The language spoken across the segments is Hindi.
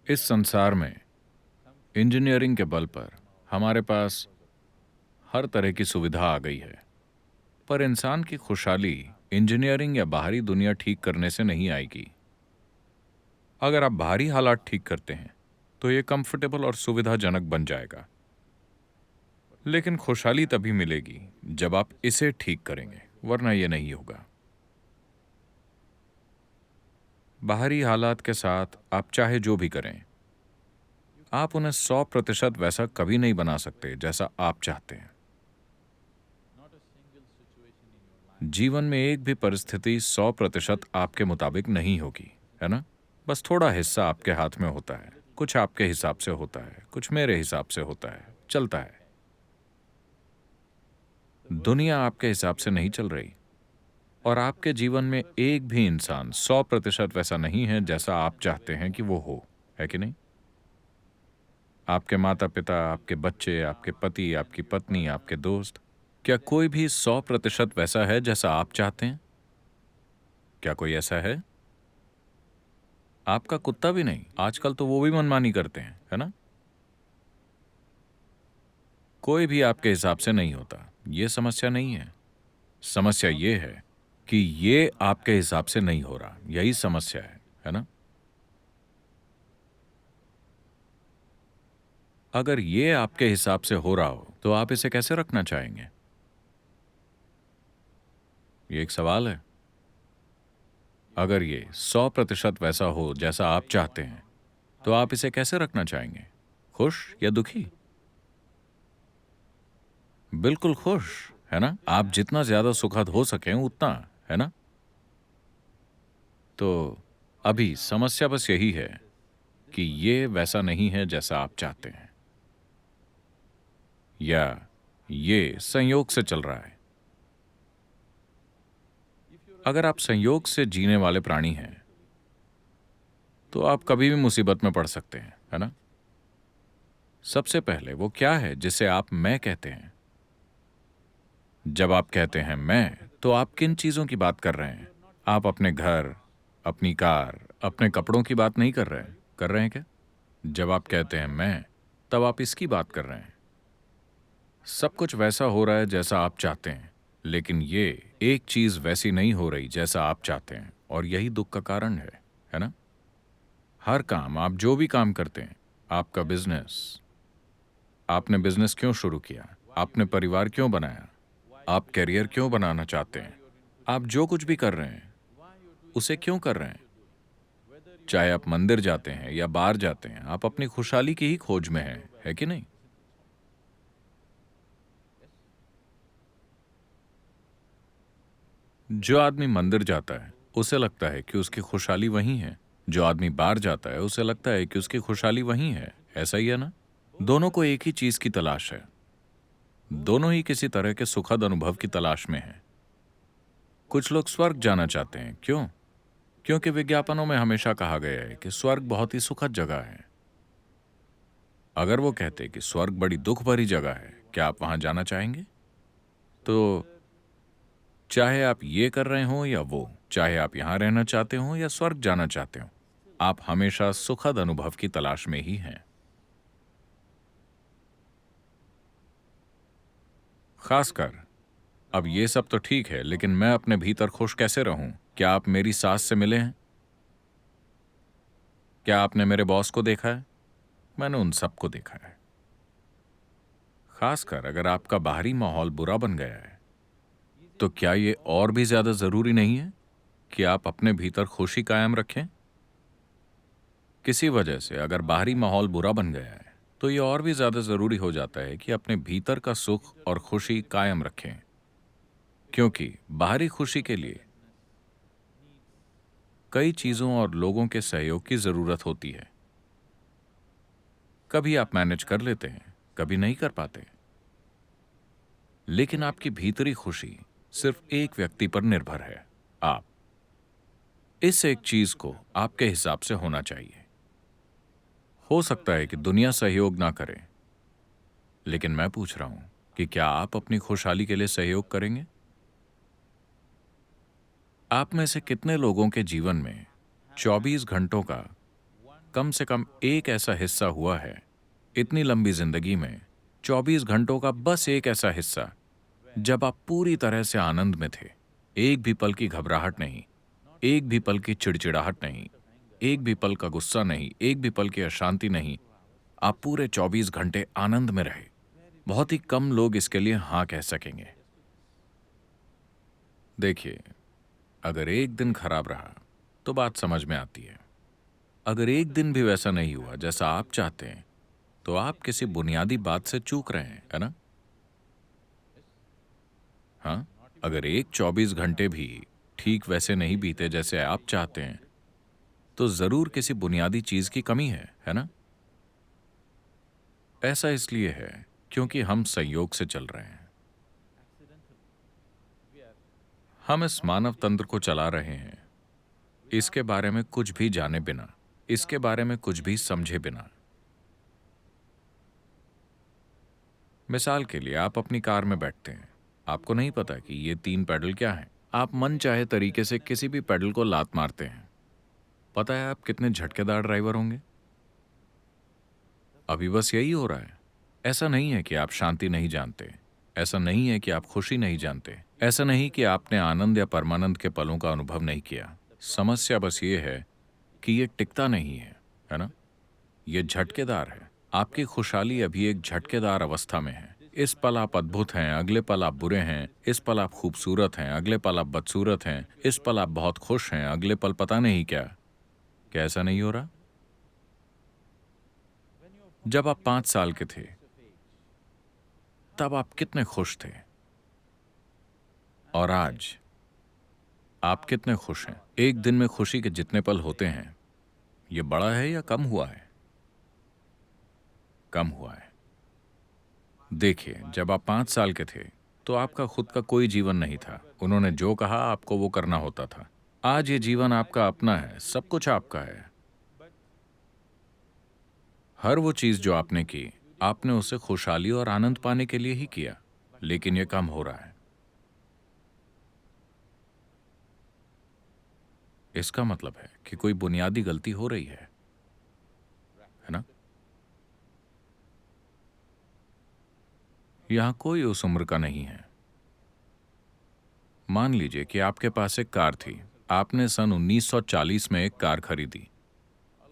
इस संसार में इंजीनियरिंग के बल पर हमारे पास हर तरह की सुविधा आ गई है, पर इंसान की खुशहाली इंजीनियरिंग या बाहरी दुनिया ठीक करने से नहीं आएगी। अगर आप बाहरी हालात ठीक करते हैं तो ये कंफर्टेबल और सुविधाजनक बन जाएगा, लेकिन खुशहाली तभी मिलेगी जब आप इसे ठीक करेंगे, वरना ये नहीं होगा। बाहरी हालात के साथ आप चाहे जो भी करें, आप उन्हें 100% वैसा कभी नहीं बना सकते जैसा आप चाहते हैं। जीवन में एक भी परिस्थिति 100% आपके मुताबिक नहीं होगी, है ना? बस थोड़ा हिस्सा आपके हाथ में होता है, कुछ आपके हिसाब से होता है, कुछ मेरे हिसाब से होता है, चलता है। दुनिया आपके हिसाब से नहीं चल रही, और आपके जीवन में एक भी इंसान 100% वैसा नहीं है जैसा आप चाहते हैं कि वो हो, है कि नहीं? आपके माता पिता, आपके बच्चे, आपके पति, आपकी पत्नी, आपके दोस्त, क्या कोई भी 100% वैसा है जैसा आप चाहते हैं? क्या कोई ऐसा है? आपका कुत्ता भी नहीं। आजकल तो वो भी मनमानी करते हैं, है ना? कोई भी आपके हिसाब से नहीं होता। ये समस्या नहीं है। समस्या ये है कि ये आपके हिसाब से नहीं हो रहा। यही समस्या है ना? अगर ये आपके हिसाब से हो रहा हो तो आप इसे कैसे रखना चाहेंगे? ये एक सवाल है। अगर ये 100% वैसा हो जैसा आप चाहते हैं तो आप इसे कैसे रखना चाहेंगे? खुश या दुखी? बिल्कुल खुश, है ना? आप जितना ज्यादा सुखद हो सकें उतना, है ना? तो अभी समस्या बस यही है कि ये वैसा नहीं है जैसा आप चाहते हैं, या ये संयोग से चल रहा है। अगर आप संयोग से जीने वाले प्राणी हैं तो आप कभी भी मुसीबत में पड़ सकते हैं, है ना? सबसे पहले वो क्या है जिसे आप मैं कहते हैं? जब आप कहते हैं मैं, तो आप किन चीजों की बात कर रहे हैं? आप अपने घर, अपनी कार, अपने कपड़ों की बात नहीं कर रहे हैं? कर रहे हैं क्या? जब आप कहते हैं मैं, तब आप इसकी बात कर रहे हैं। सब कुछ वैसा हो रहा है जैसा आप चाहते हैं, लेकिन ये एक चीज वैसी नहीं हो रही जैसा आप चाहते हैं, और यही दुख का कारण है ना? हर काम, आप जो भी काम करते हैं, आपका बिजनेस, आपने बिजनेस क्यों शुरू किया? आपने परिवार क्यों बनाया? आप करियर क्यों बनाना चाहते हैं? आप जो कुछ भी कर रहे हैं, उसे क्यों कर रहे हैं? चाहे आप मंदिर जाते हैं या बाहर जाते हैं, आप अपनी खुशहाली की ही खोज में हैं, है कि नहीं? जो आदमी मंदिर जाता है उसे लगता है कि उसकी खुशहाली वहीं है। जो आदमी बाहर जाता है उसे लगता है कि उसकी खुशहाली वहीं है। ऐसा ही है ना? दोनों को एक ही चीज की तलाश है। दोनों ही किसी तरह के सुखद अनुभव की तलाश में हैं। कुछ लोग स्वर्ग जाना चाहते हैं। क्यों? क्योंकि विज्ञापनों में हमेशा कहा गया है कि स्वर्ग बहुत ही सुखद जगह है। अगर वो कहते कि स्वर्ग बड़ी दुख भरी जगह है, क्या आप वहां जाना चाहेंगे? तो चाहे आप ये कर रहे हो या वो, चाहे आप यहां रहना चाहते हो या स्वर्ग जाना चाहते हो, आप हमेशा सुखद अनुभव की तलाश में ही हैं। खासकर अब ये सब तो ठीक है, लेकिन मैं अपने भीतर खुश कैसे रहूं? क्या आप मेरी सास से मिले हैं? क्या आपने मेरे बॉस को देखा है? मैंने उन सबको देखा है। खासकर अगर आपका बाहरी माहौल बुरा बन गया है, तो क्या ये और भी ज्यादा जरूरी नहीं है कि आप अपने भीतर खुशी कायम रखें? किसी वजह से अगर बाहरी माहौल बुरा बन गया है, तो ये और भी ज्यादा जरूरी हो जाता है कि अपने भीतर का सुख और खुशी कायम रखें, क्योंकि बाहरी खुशी के लिए कई चीजों और लोगों के सहयोग की जरूरत होती है। कभी आप मैनेज कर लेते हैं, कभी नहीं कर पाते, लेकिन आपकी भीतरी खुशी सिर्फ एक व्यक्ति पर निर्भर है, आप। इस एक चीज को आपके हिसाब से होना चाहिए। हो सकता है कि दुनिया सहयोग ना करे, लेकिन मैं पूछ रहा हूं कि क्या आप अपनी खुशहाली के लिए सहयोग करेंगे? आप में से कितने लोगों के जीवन में 24 घंटों का कम से कम एक ऐसा हिस्सा हुआ है इतनी लंबी जिंदगी में, 24 घंटों का बस एक ऐसा हिस्सा जब आप पूरी तरह से आनंद में थे। एक भी पल की घबराहट नहीं, एक भी पल की चिड़चिड़ाहट नहीं, एक भी पल का गुस्सा नहीं, एक भी पल की अशांति नहीं। आप पूरे 24 घंटे आनंद में रहे। बहुत ही कम लोग इसके लिए हां कह सकेंगे। देखिए, अगर एक दिन खराब रहा तो बात समझ में आती है। अगर एक दिन भी वैसा नहीं हुआ जैसा आप चाहते हैं, तो आप किसी बुनियादी बात से चूक रहे हैं, है ना? हाँ, अगर एक 24 घंटे भी ठीक वैसे नहीं बीते जैसे आप चाहते हैं, तो जरूर किसी बुनियादी चीज की कमी है ना? ऐसा इसलिए है क्योंकि हम संयोग से चल रहे हैं। हम इस मानव तंत्र को चला रहे हैं इसके बारे में कुछ भी जाने बिना, इसके बारे में कुछ भी समझे बिना। मिसाल के लिए, आप अपनी कार में बैठते हैं, आपको नहीं पता कि ये 3 पैडल क्या हैं। आप मन चाहे तरीके से किसी भी पैडल को लात मारते हैं। पता है आप कितने झटकेदार ड्राइवर होंगे? अभी बस यही हो रहा है। ऐसा नहीं है कि आप शांति नहीं जानते, ऐसा नहीं है कि आप खुशी नहीं जानते, ऐसा नहीं कि आपने आनंद या परमानंद के पलों का अनुभव नहीं किया। समस्या बस ये है कि ये टिकता नहीं है ना? ये झटकेदार है। आपकी खुशहाली अभी एक झटकेदार अवस्था में है। इस पल आप अद्भुत हैं, अगले पल आप बुरे हैं। इस पल आप खूबसूरत हैं, अगले पल आप बदसूरत हैं। इस पल आप बहुत खुश हैं, अगले पल पता नहीं क्या। क्या ऐसा नहीं हो रहा? जब आप 5 साल के थे, तब आप कितने खुश थे, और आज आप कितने खुश हैं? एक दिन में खुशी के जितने पल होते हैं, ये बड़ा है या कम हुआ है? कम हुआ है। देखिए, जब आप 5 साल के थे, तो आपका खुद का कोई जीवन नहीं था। उन्होंने जो कहा आपको वो करना होता था। आज ये जीवन आपका अपना है, सब कुछ आपका है। हर वो चीज जो आपने की, आपने उसे खुशहाली और आनंद पाने के लिए ही किया। लेकिन ये कम हो रहा है। इसका मतलब है कि कोई बुनियादी गलती हो रही है ना? यहां कोई उस उम्र का नहीं है। मान लीजिए कि आपके पास एक कार थी। आपने सन 1940 में एक कार खरीदी।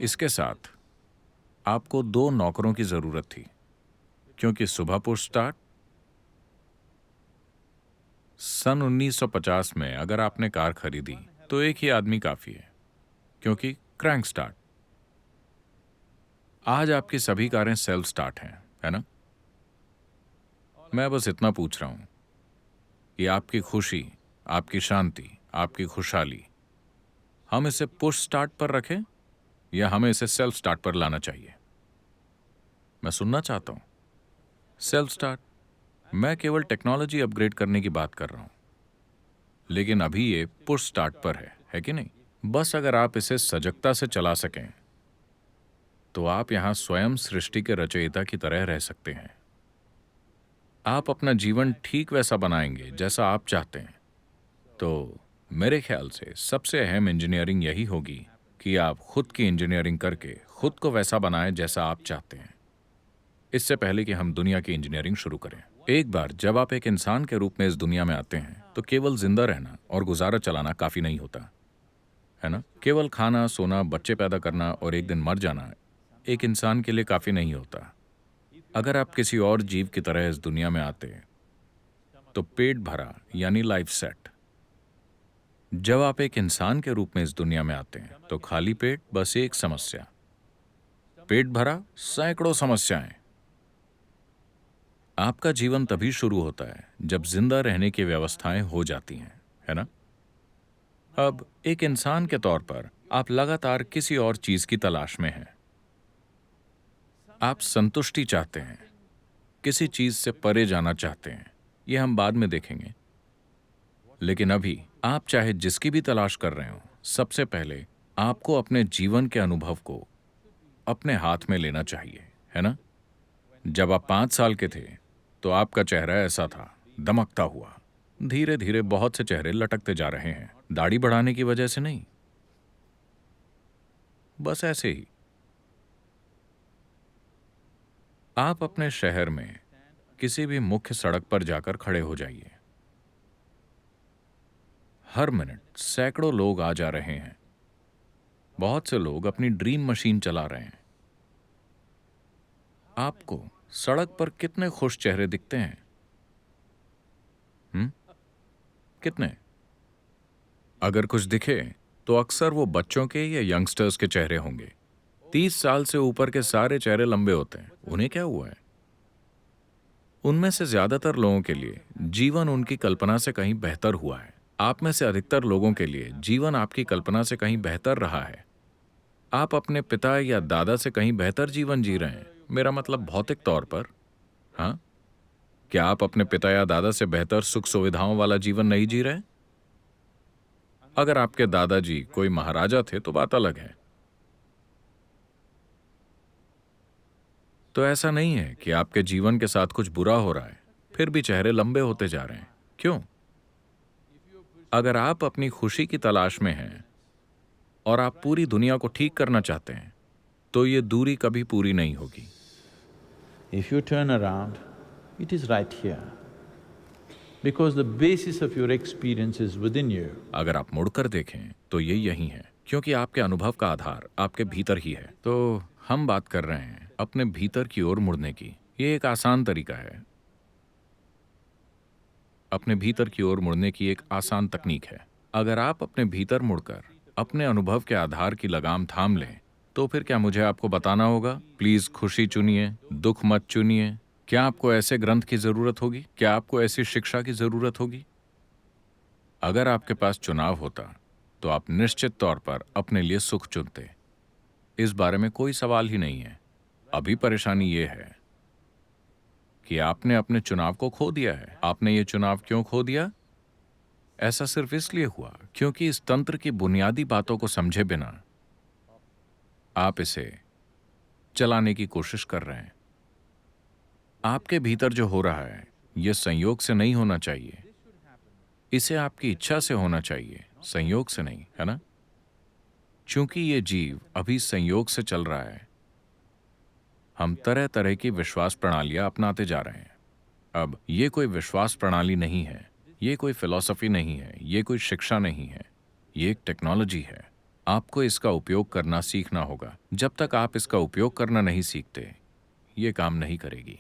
इसके साथ आपको 2 नौकरों की जरूरत थी, क्योंकि सुबह पुश स्टार्ट। सन 1950 में अगर आपने कार खरीदी, तो एक ही आदमी काफी है, क्योंकि क्रैंक स्टार्ट। आज आपकी सभी कारें सेल्फ स्टार्ट हैं, है ना? मैं बस इतना पूछ रहा हूं कि आपकी खुशी, आपकी शांति, आपकी खुशहाली, हम इसे पुश स्टार्ट पर रखें या हमें इसे सेल्फ स्टार्ट पर लाना चाहिए? मैं सुनना चाहता हूं। Self start. मैं केवल टेक्नोलॉजी अपग्रेड करने की बात कर रहा हूं, लेकिन अभी ये पुश स्टार्ट पर है कि नहीं? बस अगर आप इसे सजगता से चला सकें, तो आप यहां स्वयं सृष्टि के रचयिता की तरह रह सकते हैं। आप अपना जीवन ठीक वैसा बनाएंगे जैसा आप चाहते हैं। तो मेरे ख्याल से सबसे अहम इंजीनियरिंग यही होगी कि आप खुद की इंजीनियरिंग करके खुद को वैसा बनाएं जैसा आप चाहते हैं, इससे पहले कि हम दुनिया की इंजीनियरिंग शुरू करें। एक बार जब आप एक इंसान के रूप में इस दुनिया में आते हैं, तो केवल जिंदा रहना और गुजारा चलाना काफी नहीं होता, है ना? केवल खाना, सोना, बच्चे पैदा करना और एक दिन मर जाना एक इंसान के लिए काफी नहीं होता। अगर आप किसी और जीव की तरह इस दुनिया में आते, तो पेट भरा यानी लाइफ सेट। जब आप एक इंसान के रूप में इस दुनिया में आते हैं, तो खाली पेट बस एक समस्या, पेट भरा सैकड़ों समस्याएं। आपका जीवन तभी शुरू होता है जब जिंदा रहने की व्यवस्थाएं हो जाती हैं, है ना? अब एक इंसान के तौर पर आप लगातार किसी और चीज की तलाश में हैं। आप संतुष्टि चाहते हैं, किसी चीज से परे जाना चाहते हैं। यह हम बाद में देखेंगे। लेकिन अभी आप चाहे जिसकी भी तलाश कर रहे हो, सबसे पहले आपको अपने जीवन के अनुभव को अपने हाथ में लेना चाहिए, है ना? जब आप 5 साल के थे, तो आपका चेहरा ऐसा था, दमकता हुआ। धीरे धीरे बहुत से चेहरे लटकते जा रहे हैं, दाढ़ी बढ़ाने की वजह से नहीं, बस ऐसे ही। आप अपने शहर में किसी भी मुख्य सड़क पर जाकर खड़े हो जाइए। हर मिनट सैकड़ों लोग आ जा रहे हैं। बहुत से लोग अपनी ड्रीम मशीन चला रहे हैं। आपको सड़क पर कितने खुश चेहरे दिखते हैं? हम्म? कितने? अगर कुछ दिखे तो अक्सर वो बच्चों के या यंगस्टर्स के चेहरे होंगे। 30 साल से ऊपर के सारे चेहरे लंबे होते हैं। उन्हें क्या हुआ है? उनमें से ज्यादातर लोगों के लिए जीवन उनकी कल्पना से कहीं बेहतर हुआ है। आप में से अधिकतर लोगों के लिए जीवन आपकी कल्पना से कहीं बेहतर रहा है। आप अपने पिता या दादा से कहीं बेहतर जीवन जी रहे हैं। मेरा मतलब भौतिक तौर पर। हाँ, क्या आप अपने पिता या दादा से बेहतर सुख सुविधाओं वाला जीवन नहीं जी रहे? अगर आपके दादाजी कोई महाराजा थे तो बात अलग है। तो ऐसा नहीं है कि आपके जीवन के साथ कुछ बुरा हो रहा है, फिर भी चेहरे लंबे होते जा रहे हैं। क्यों? अगर आप अपनी खुशी की तलाश में हैं और आप पूरी दुनिया को ठीक करना चाहते हैं, तो ये दूरी कभी पूरी नहीं होगी। If you turn around, it is right here. Because the basis of your experience is within you. अगर आप मुड़कर देखें तो ये यही है, क्योंकि आपके अनुभव का आधार आपके भीतर ही है। तो हम बात कर रहे हैं अपने भीतर की ओर मुड़ने की। ये एक आसान तरीका है। अपने भीतर की ओर मुड़ने की एक आसान तकनीक है। अगर आप अपने भीतर मुड़कर अपने अनुभव के आधार की लगाम थाम लें, तो फिर क्या मुझे आपको बताना होगा, प्लीज खुशी चुनिए, दुख मत चुनिए? क्या आपको ऐसे ग्रंथ की जरूरत होगी? क्या आपको ऐसी शिक्षा की जरूरत होगी? अगर आपके पास चुनाव होता तो आप निश्चित तौर पर अपने लिए सुख चुनते। इस बारे में कोई सवाल ही नहीं है। अभी परेशानी यह है कि आपने अपने चुनाव को खो दिया है। आपने ये चुनाव क्यों खो दिया? ऐसा सिर्फ इसलिए हुआ क्योंकि इस तंत्र की बुनियादी बातों को समझे बिना आप इसे चलाने की कोशिश कर रहे हैं। आपके भीतर जो हो रहा है यह संयोग से नहीं होना चाहिए। इसे आपकी इच्छा से होना चाहिए, संयोग से नहीं, है ना? क्योंकि ये जीव अभी संयोग से चल रहा है। हम तरह तरह की विश्वास प्रणालियां अपनाते जा रहे हैं। अब ये कोई विश्वास प्रणाली नहीं है, ये कोई फिलॉसफी नहीं है, ये कोई शिक्षा नहीं है, ये एक टेक्नोलॉजी है। आपको इसका उपयोग करना सीखना होगा। जब तक आप इसका उपयोग करना नहीं सीखते, ये काम नहीं करेगी।